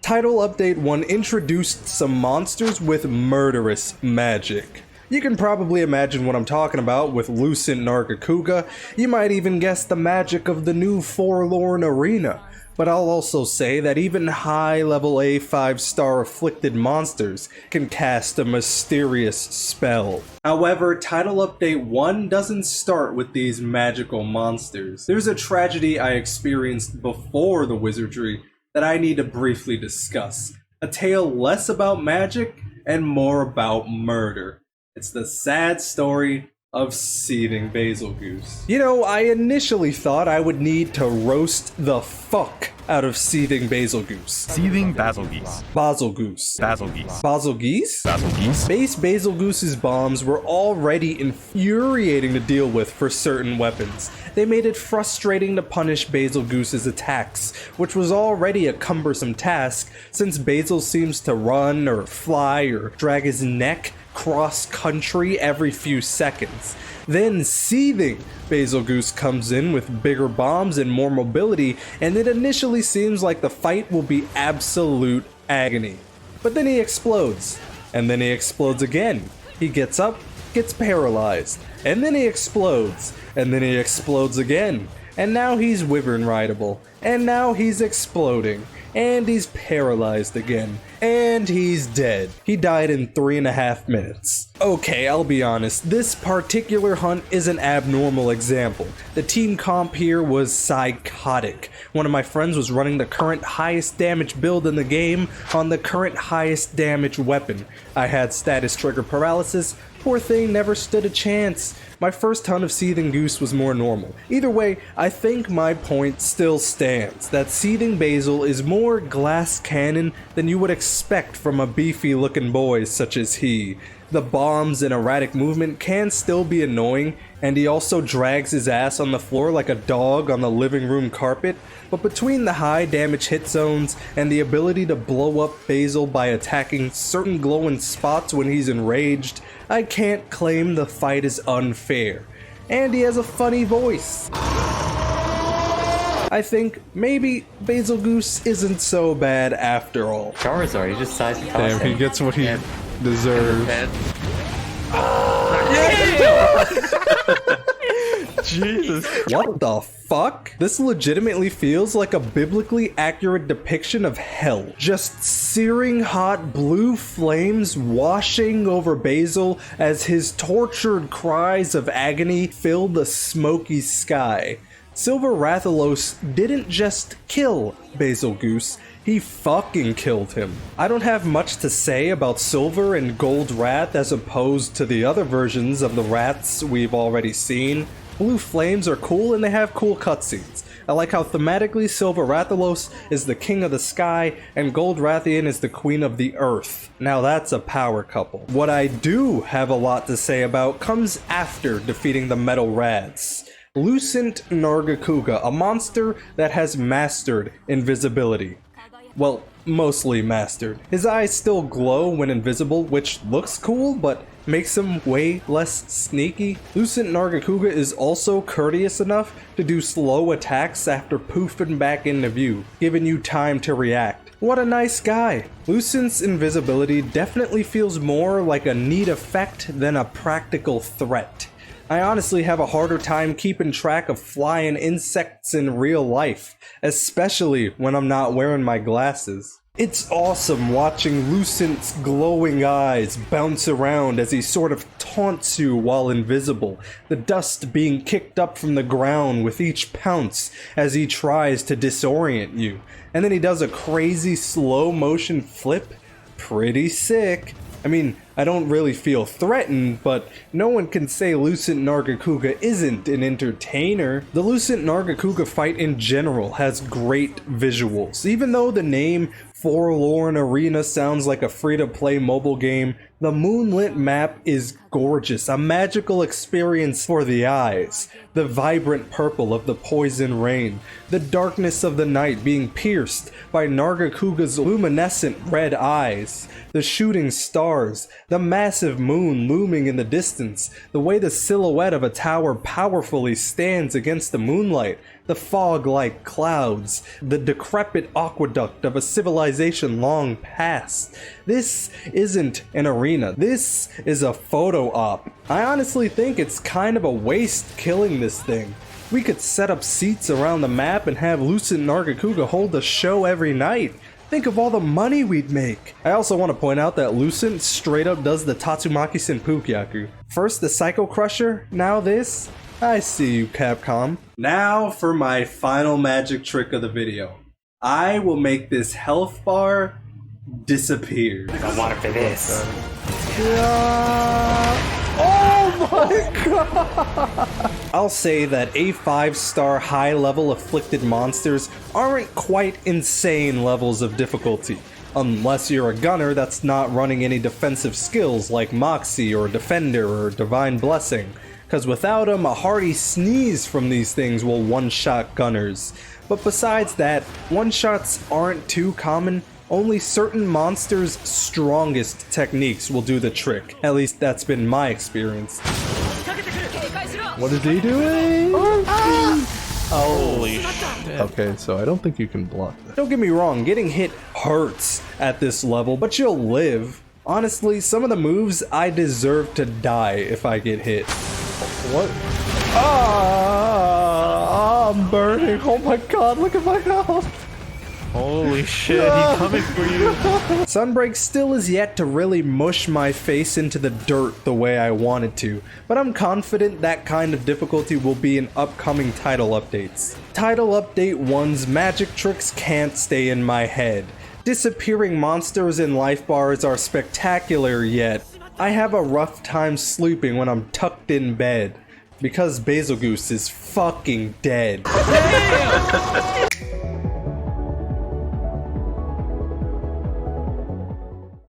Title Update 1 introduced some monsters with murderous magic. You can probably imagine what I'm talking about with Lucent Nargacuga. You might even guess the magic of the new Forlorn Arena. But I'll also say that even high-level A 5-star Afflicted Monsters can cast a mysterious spell. However, Title Update 1 doesn't start with these magical monsters. There's a tragedy I experienced before the wizardry that I need to briefly discuss. A tale less about magic and more about murder. It's the sad story of Seething Bazelgeuse. You know, I initially thought I would need to roast the fuck out of Seething Bazelgeuse. Seething Bazelgeuse. Bazelgeuse. Bazelgeuse. Bazelgeuse? Bazelgeuse? Base Bazelgeuse's bombs were already infuriating to deal with for certain weapons. They made it frustrating to punish Bazelgeuse's attacks, which was already a cumbersome task since Bazel seems to run or fly or drag his neck cross-country every few seconds. Then Seething Bazelgeuse comes in with bigger bombs and more mobility, and it initially seems like the fight will be absolute agony. But then he explodes, and then he explodes again. He gets up, gets paralyzed, and then he explodes, and then he explodes again. And now he's wyvern rideable, and now he's exploding, and he's paralyzed again, and he's dead. He died in 3.5 minutes. Okay, I'll be honest, this particular hunt is an abnormal example. The team comp here was psychotic. One of my friends was running the current highest damage build in the game on the current highest damage weapon. I had status trigger paralysis. Poor thing never stood a chance. My first hunt of Seething Goose was more normal. Either way, I think my point still stands, that Seething Bazel is more glass cannon than you would expect from a beefy looking boy such as he. The bombs and erratic movement can still be annoying, and he also drags his ass on the floor like a dog on the living room carpet, but between the high damage hit zones and the ability to blow up Bazel by attacking certain glowing spots when he's enraged, I can't claim the fight is unfair. And he has a funny voice. I think maybe Bazelgeuse isn't so bad after all. Charizard, he just decides to toss Damn, he him. gets what he deserves. Jesus. What the fuck? This legitimately feels like a biblically accurate depiction of hell. Just searing hot blue flames washing over Bazel as his tortured cries of agony fill the smoky sky. Silver Rathalos didn't just kill Bazelgeuse, he fucking killed him. I don't have much to say about Silver and Gold Rath as opposed to the other versions of the Raths we've already seen. Blue flames are cool and they have cool cutscenes. I like how thematically Silver Rathalos is the king of the sky and Gold Rathian is the queen of the earth. Now that's a power couple. What I do have a lot to say about comes after defeating the Metal Raths. Lucent Nargacuga, a monster that has mastered invisibility. Well, mostly mastered. His eyes still glow when invisible, which looks cool, but makes him way less sneaky. Lucent Nargacuga is also courteous enough to do slow attacks after poofing back into view, giving you time to react. What a nice guy. Lucent's invisibility definitely feels more like a neat effect than a practical threat. I honestly have a harder time keeping track of flying insects in real life, especially when I'm not wearing my glasses. It's awesome watching Lucent's glowing eyes bounce around as he sort of taunts you while invisible, the dust being kicked up from the ground with each pounce as he tries to disorient you. And then he does a crazy slow motion flip. Pretty sick. I mean, I don't really feel threatened, but no one can say Lucent Nargacuga isn't an entertainer. The Lucent Nargacuga fight in general has great visuals. Even though the name Forlorn Arena sounds like a free-to-play mobile game, the moonlit map is gorgeous, a magical experience for the eyes. The vibrant purple of the poison rain, the darkness of the night being pierced by Nargacuga's luminescent red eyes, the shooting stars, The massive moon looming in the distance, the way the silhouette of a tower powerfully stands against the moonlight, the fog-like clouds, the decrepit aqueduct of a civilization long past. This isn't an arena, this is a photo op. I honestly think it's kind of a waste killing this thing. We could set up seats around the map and have Lucent Nargacuga hold a show every night. Think of all the money we'd make. I also want to point out that Lucent straight up does the Tatsumaki Senpukyaku. First the Psycho Crusher, now this? I see you, Capcom. Now for my final magic trick of the video. I will make this health bar disappear. I want it for this. Oh my god! I'll say that a 5-star high-level Afflicted Monsters aren't quite insane levels of difficulty. Unless you're a gunner that's not running any defensive skills like Moxie or Defender or Divine Blessing. Cause without them, a hearty sneeze from these things will one-shot gunners. But besides that, one-shots aren't too common. Only certain monsters' strongest techniques will do the trick. At least that's been my experience. What is he doing? Holy shit. Okay, so I don't think you can block that. Don't get me wrong, getting hit hurts at this level, but you'll live. Honestly, some of the moves, I deserve to die if I get hit. What? I'm burning. Oh my god, look at my health. Holy shit, he's coming for you. Sunbreak still is yet to really mush my face into the dirt the way I wanted to, but I'm confident that kind of difficulty will be in upcoming title updates. Title Update 1's magic tricks can't stay in my head. Disappearing monsters in life bars are spectacular, yet I have a rough time sleeping when I'm tucked in bed. Because Bazelgeuse is fucking dead.